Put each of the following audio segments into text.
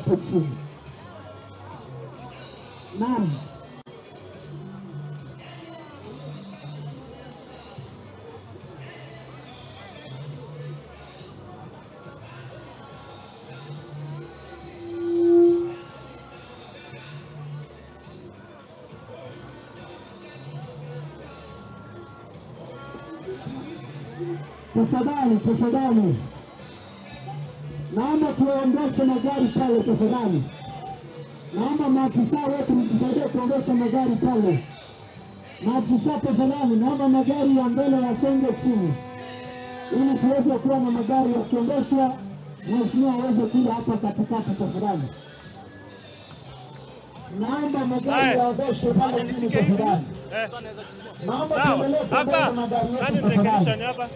hapo chini. Naam. Tafadhali. Naomba tuondoshe magari pale tafadhali. Naomba maafisa wetu mtusaidie kuondosha magari pale. Maafisa tafadhali, naomba magari ya mbele yasonge chini, ili tuweze kuwa na magari yakiondoshwa, mheshimiwa aweze kuja hapa katikati tafadhali. Naomba magari yaondoshwe pale chini tafadhali. Naomba tuendelee kuondosha magari yetu tafadhali. Hapa.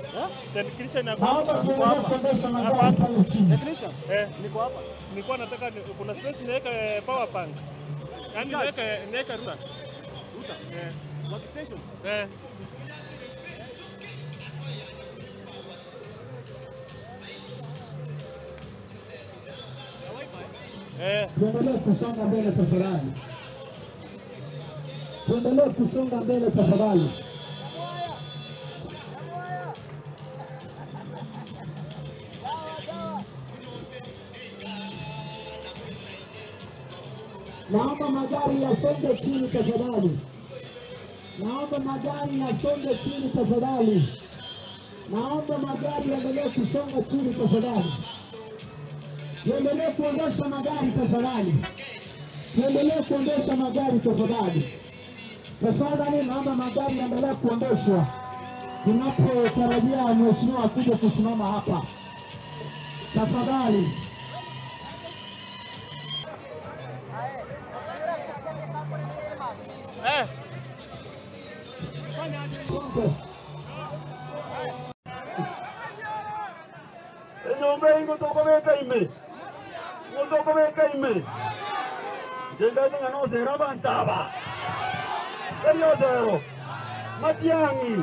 Technician hapa. Naomba tuendelee kuondosha magari pale chini. Technician? Niko hapa. Nilikuwa nataka kuna space niweka power bank. Yaani niweka router. Workstation? Tuendelee kusonga mbele tafadhali. Tuendelee kusonga mbele tafadhali. Naomba magari yasonge chini tafadhali. Naomba magari yasonge chini tafadhali. Naomba magari yaendelee kusonga chini tafadhali. Tuendelee kuondosha magari tafadhali. Tuendelee kuondosha magari tafadhali. Tafadhali naomba magari yaendelee kuondoshwa. Tunapotarajia mheshimiwa kuja kusimama hapa. Tafadhali. Nyombe ngotokobeka ime. Jenga ngano zera bantaba. Serio zero. Matiangi.